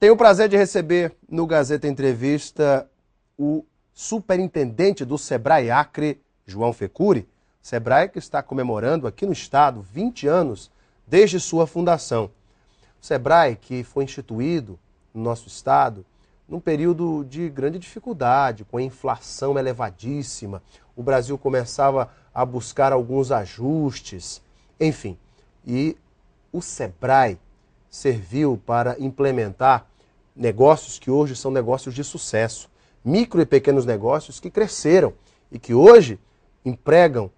Tenho o prazer de receber no Gazeta Entrevista o superintendente do Sebrae Acre, João Fecuri. Sebrae que está comemorando aqui no estado 20 anos desde sua fundação. O Sebrae que foi instituído no nosso estado num período de grande dificuldade, com a inflação elevadíssima. O Brasil começava a buscar alguns ajustes, enfim. E o Sebrae serviu para implementar negócios que hoje são negócios de sucesso. Micro e pequenos negócios que cresceram e que hoje empregam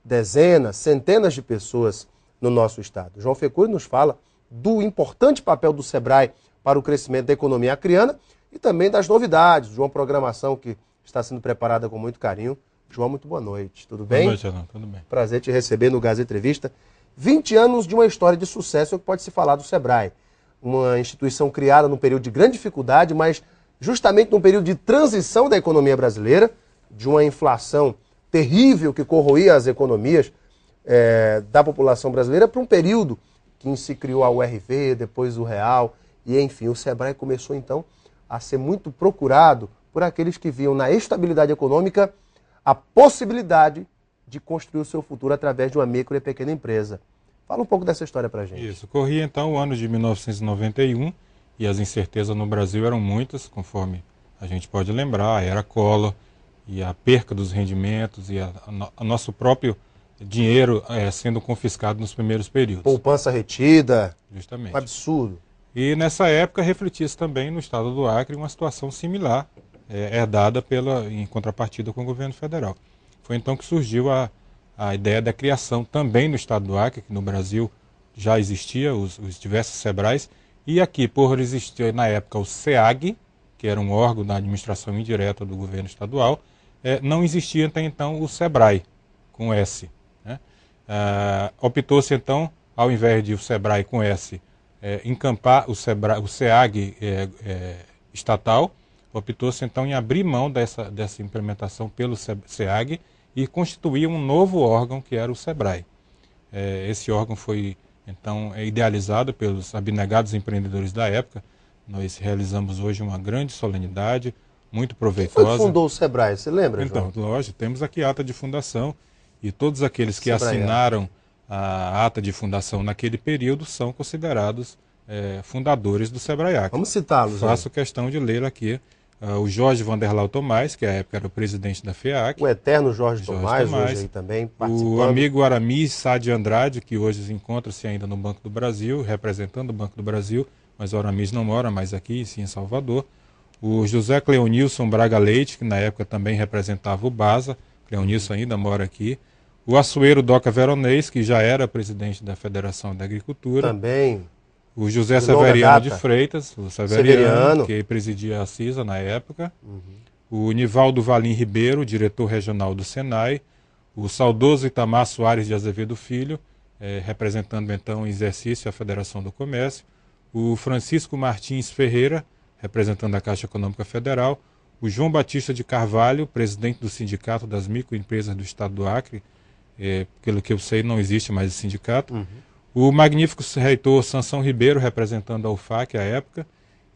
dezenas, centenas de pessoas no nosso estado. João Fecuri nos fala do importante papel do Sebrae para o crescimento da economia acreana e também das novidades de uma programação que está sendo preparada com muito carinho. João, muito boa noite. Tudo bem? Boa noite, Arnaldo. Tudo bem. Prazer te receber no Gazeta Entrevista. 20 anos de uma história de sucesso é o que pode se falar do Sebrae. Uma instituição criada num período de grande dificuldade, mas justamente num período de transição da economia brasileira, de uma inflação terrível que corroía as economias da população brasileira, para um período que se criou a URV, depois o Real, e enfim, o Sebrae começou então a ser muito procurado por aqueles que viam na estabilidade econômica a possibilidade de construir o seu futuro através de uma micro e pequena empresa. Fala um pouco dessa história pra gente. Isso, corria então o ano de 1991 e as incertezas no Brasil eram muitas, conforme a gente pode lembrar, era Collor e a perca dos rendimentos e a nosso próprio dinheiro sendo confiscado nos primeiros períodos. Poupança retida. Justamente. Um absurdo. E nessa época refletia-se também no estado do Acre uma situação similar, herdada em contrapartida com o governo federal. Foi então que surgiu a ideia da criação também no estado do Acre, que no Brasil já existia os diversos Sebrais, e aqui, por existir na época o SEAG, que era um órgão da administração indireta do governo estadual, não existia até então o Sebrae, com S. Né? Optou-se então, ao invés de o Sebrae com S, encampar o SEAG estatal, optou-se então em abrir mão dessa implementação pelo SEAG e constituir um novo órgão que era o Sebrae. Esse órgão foi então idealizado pelos abnegados empreendedores da época. Nós realizamos hoje uma grande solenidade, muito proveitosa. Quem foi que fundou o Sebrae? Você lembra, Então, João? lógico, temos aqui a ata de fundação e todos aqueles que assinaram a ata de fundação naquele período são considerados fundadores do Sebrae Acre. Vamos citá-los. Faço questão de ler aqui o Jorge Vanderlau Tomás, que à época era o presidente da FEAC. O eterno Jorge Tomás, hoje aí também participando. O amigo Aramis Sá de Andrade, que hoje encontra-se ainda no Banco do Brasil, representando o Banco do Brasil, mas o Aramis não mora mais aqui, sim em Salvador. O José Cleonilson Braga Leite, que na época também representava o BASA, Cleonilson ainda mora aqui. O Açoeiro Doca Veronês, que já era presidente da Federação da Agricultura. Também. O José Severiano de Freitas, o Severiano, que presidia a CISA na época. O Nivaldo Valim Ribeiro, diretor regional do Senai. O saudoso Itamar Soares de Azevedo Filho, representando então em exercício a Federação do Comércio. O Francisco Martins Ferreira, representando a Caixa Econômica Federal. O João Batista de Carvalho, presidente do Sindicato das Microempresas do Estado do Acre. Pelo que eu sei, não existe mais esse sindicato. O magnífico reitor Sansão Ribeiro, representando a UFAC à época,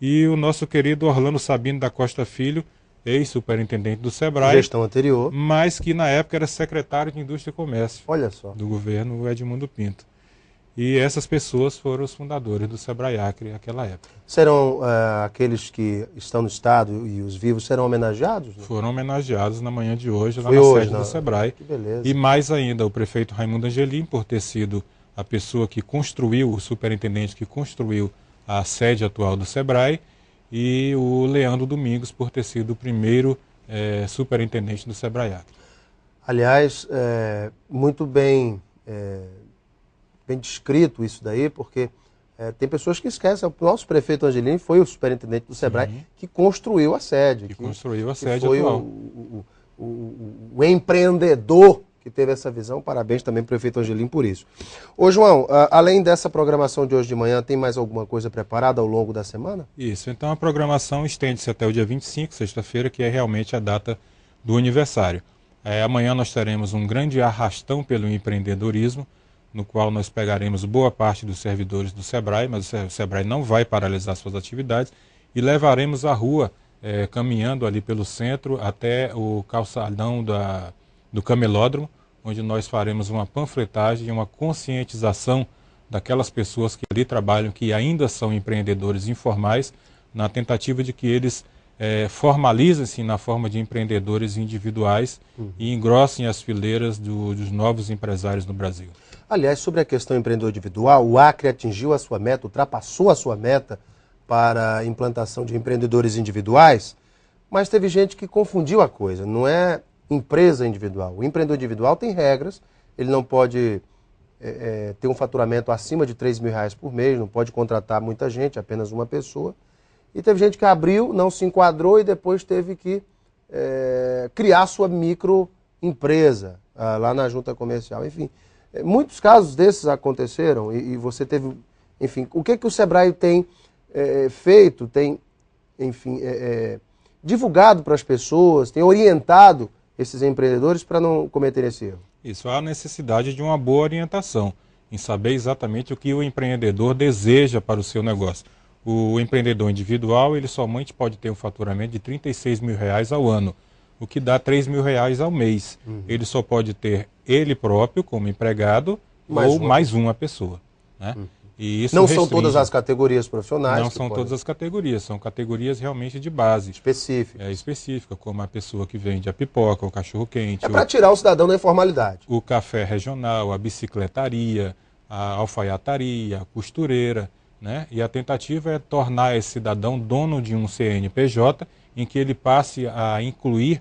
e o nosso querido Orlando Sabino da Costa Filho, ex-superintendente do Sebrae, gestão anterior, mas que na época era secretário de Indústria e Comércio. Olha só. Do governo Edmundo Pinto. E essas pessoas foram os fundadores do Sebrae Acre naquela época. Serão aqueles que estão no estado e os vivos serão homenageados? Né? Foram homenageados na manhã de hoje, lá na sede do Sebrae. Que beleza. E mais ainda, o prefeito Raimundo Angelim, por ter sido a pessoa que construiu, o superintendente que construiu a sede atual do Sebrae, e o Leandro Domingos, por ter sido o primeiro superintendente do Sebrae Acre. Aliás, muito bem descrito isso daí, porque tem pessoas que esquecem. O nosso prefeito Angelim foi o superintendente do Sebrae que construiu a sede. Que construiu a sede foi atual. O empreendedor que teve essa visão. Parabéns também para o prefeito Angelim por isso. Ô João, além dessa programação de hoje de manhã, tem mais alguma coisa preparada ao longo da semana? Isso, então a programação estende-se até o dia 25, sexta-feira, que é realmente a data do aniversário. Amanhã nós teremos um grande arrastão pelo empreendedorismo, no qual nós pegaremos boa parte dos servidores do Sebrae, mas o Sebrae não vai paralisar suas atividades, e levaremos à rua, caminhando ali pelo centro até o calçadão do Camelódromo, onde nós faremos uma panfletagem e uma conscientização daquelas pessoas que ali trabalham, que ainda são empreendedores informais, na tentativa de que eles formalizem-se na forma de empreendedores individuais e engrossem as fileiras dos novos empresários no Brasil. Aliás, sobre a questão empreendedor individual, o Acre atingiu a sua meta, ultrapassou a sua meta para a implantação de empreendedores individuais, mas teve gente que confundiu a coisa. Não é empresa individual. O empreendedor individual tem regras, ele não pode ter um faturamento acima de R$3.000 por mês, não pode contratar muita gente, apenas uma pessoa. E teve gente que abriu, não se enquadrou e depois teve que criar sua microempresa lá na junta comercial. Enfim, muitos casos desses aconteceram e você teve... Enfim, o que o Sebrae tem feito, tem, enfim, divulgado para as pessoas, tem orientado esses empreendedores para não cometerem esse erro? Isso, há necessidade de uma boa orientação, em saber exatamente o que o empreendedor deseja para o seu negócio. O empreendedor individual, ele somente pode ter um faturamento de R$36.000 ao ano, o que dá R$3.000 ao mês. Ele só pode ter ele próprio como empregado mais uma pessoa, né? E isso não são todas as categorias profissionais? Não são todas as categorias, são categorias realmente de base. Específica, como a pessoa que vende a pipoca, o cachorro-quente. É para tirar o cidadão da informalidade. O café regional, a bicicletaria, a alfaiataria, a costureira, né? E a tentativa é tornar esse cidadão dono de um CNPJ em que ele passe a incluir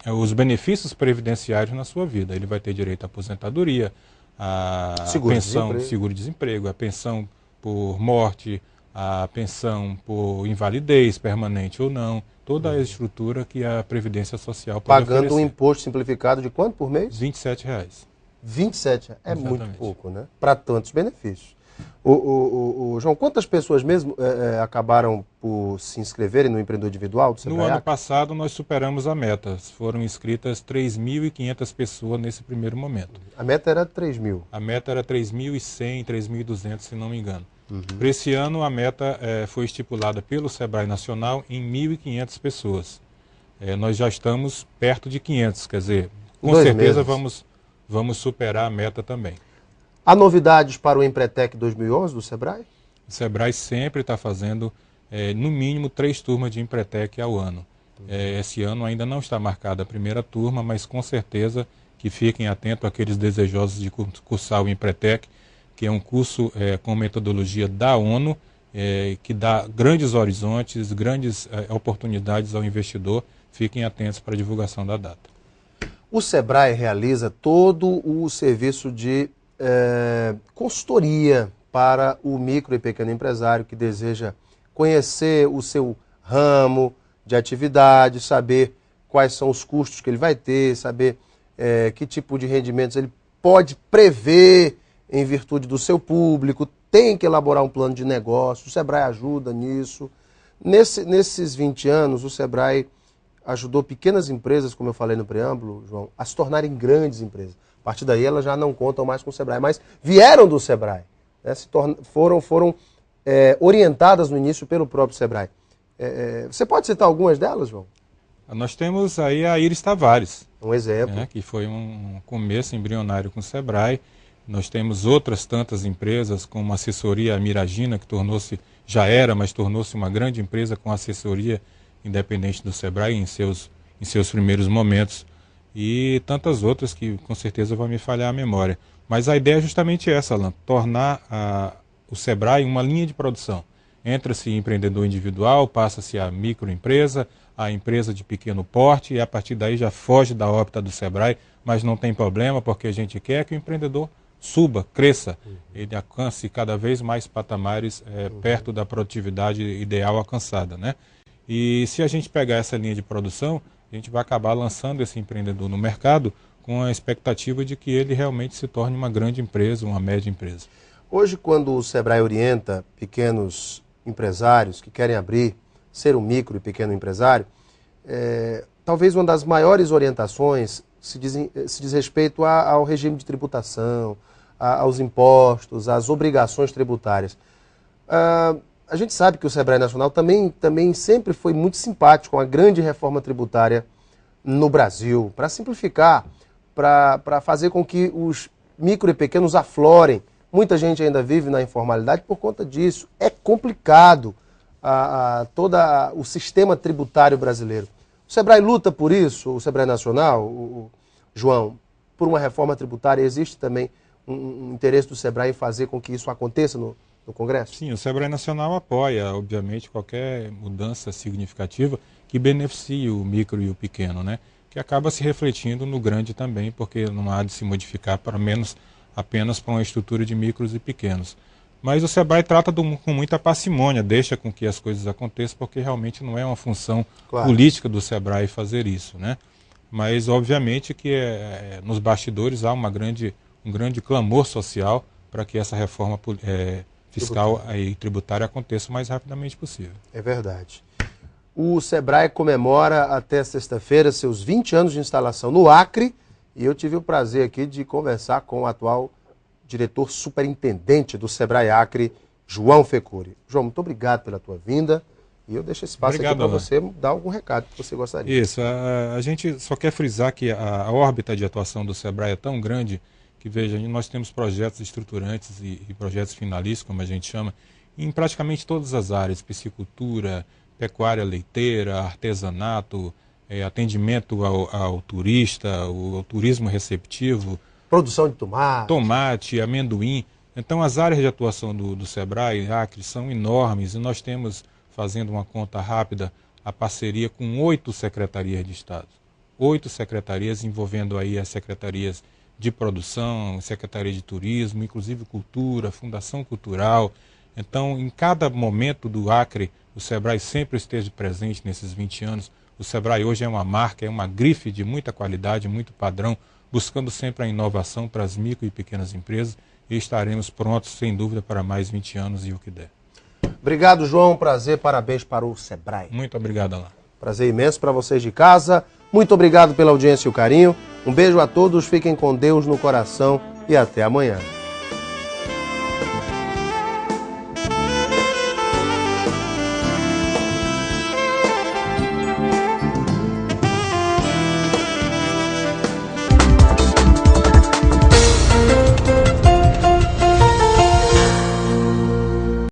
os benefícios previdenciários na sua vida. Ele vai ter direito à aposentadoria, a pensão, seguro-desemprego, a pensão por morte, a pensão por invalidez permanente ou não, toda a estrutura que a Previdência Social pode Pagando oferecer. um imposto simplificado de quanto por mês? R$27. R$27 é Exatamente. Muito pouco, né? Para tantos benefícios. João, quantas pessoas mesmo acabaram por se inscreverem no empreendedor individual do Sebrae? No ano passado nós superamos a meta, foram inscritas 3.500 pessoas nesse primeiro momento. A meta era 3.000? A meta era 3.100, 3.200, se não me engano. Para esse ano a meta foi estipulada pelo Sebrae Nacional em 1.500 pessoas. Nós já estamos perto de 500, quer dizer, com certeza vamos superar a meta também. Há novidades para o Empretec 2011 do Sebrae? O Sebrae sempre está fazendo, no mínimo, 3 turmas de Empretec ao ano. Esse ano ainda não está marcada a primeira turma, mas com certeza que fiquem atentos àqueles desejosos de cursar o Empretec, que é um curso com metodologia da ONU, que dá grandes horizontes, grandes oportunidades ao investidor. Fiquem atentos para a divulgação da data. O Sebrae realiza todo o serviço de consultoria para o micro e pequeno empresário que deseja conhecer o seu ramo de atividade, saber quais são os custos que ele vai ter, saber que tipo de rendimentos ele pode prever em virtude do seu público, tem que elaborar um plano de negócio, o Sebrae ajuda nisso. Nesses 20 anos, o Sebrae ajudou pequenas empresas, como eu falei no preâmbulo, João, a se tornarem grandes empresas. A partir daí elas já não contam mais com o Sebrae, mas vieram do Sebrae, né? Foram orientadas no início pelo próprio Sebrae. Você pode citar algumas delas, João? Nós temos aí a Iris Tavares. Um exemplo. Que foi um começo embrionário com o Sebrae. Nós temos outras tantas empresas, como a assessoria Miragina, que já era, mas tornou-se uma grande empresa com assessoria independente do Sebrae em seus primeiros momentos. E tantas outras que com certeza vão me falhar a memória. Mas a ideia é justamente essa, Alan, tornar o Sebrae uma linha de produção. Entra-se empreendedor individual, passa-se a microempresa, a empresa de pequeno porte, e a partir daí já foge da órbita do Sebrae, mas não tem problema, porque a gente quer que o empreendedor suba, cresça, ele alcance cada vez mais patamares perto da produtividade ideal alcançada, né? E se a gente pegar essa linha de produção, a gente vai acabar lançando esse empreendedor no mercado com a expectativa de que ele realmente se torne uma grande empresa, uma média empresa. Hoje, quando o Sebrae orienta pequenos empresários que querem ser um micro e pequeno empresário, talvez uma das maiores orientações se diz respeito ao regime de tributação, aos impostos, às obrigações tributárias. a gente sabe que o Sebrae Nacional também sempre foi muito simpático com a grande reforma tributária no Brasil, para simplificar, para fazer com que os micro e pequenos aflorem. Muita gente ainda vive na informalidade por conta disso. É complicado todo o sistema tributário brasileiro. O Sebrae luta por isso, o Sebrae Nacional, João, por uma reforma tributária. Existe também um interesse do Sebrae em fazer com que isso aconteça no Congresso? Sim, o Sebrae Nacional apoia, obviamente, qualquer mudança significativa que beneficie o micro e o pequeno, né? Que acaba se refletindo no grande também, porque não há de se modificar para menos apenas para uma estrutura de micros e pequenos. Mas o Sebrae trata com muita parcimônia, deixa com que as coisas aconteçam, porque realmente não é uma função política do Sebrae fazer isso, né? Mas obviamente que nos bastidores há um grande clamor social para que essa reforma fiscal e tributária aconteça o mais rapidamente possível. É verdade. O Sebrae comemora até sexta-feira seus 20 anos de instalação no Acre, e eu tive o prazer aqui de conversar com o atual diretor superintendente do Sebrae Acre, João Fecuri. João, muito obrigado pela tua vinda, e eu deixo esse espaço aqui para você dar algum recado que você gostaria. Isso, a gente só quer frisar que a órbita de atuação do Sebrae é tão grande que, veja, nós temos projetos estruturantes e projetos finalistas, como a gente chama, em praticamente todas as áreas: piscicultura, pecuária leiteira, artesanato, atendimento ao turista, ao turismo receptivo. Produção de tomate. Tomate, amendoim. Então, as áreas de atuação do Sebrae Acre são enormes, e nós temos, fazendo uma conta rápida, a parceria com 8 secretarias de Estado. 8 secretarias, envolvendo aí as secretarias de produção, secretaria de turismo, inclusive cultura, fundação cultural. Então, em cada momento do Acre, o Sebrae sempre esteve presente nesses 20 anos. O Sebrae hoje é uma marca, é uma grife de muita qualidade, muito padrão, buscando sempre a inovação para as micro e pequenas empresas, e estaremos prontos, sem dúvida, para mais 20 anos e o que der. Obrigado, João. Prazer, parabéns para o Sebrae. Muito obrigado, Alain. Prazer imenso para vocês de casa. Muito obrigado pela audiência e o carinho. Um beijo a todos, fiquem com Deus no coração e até amanhã.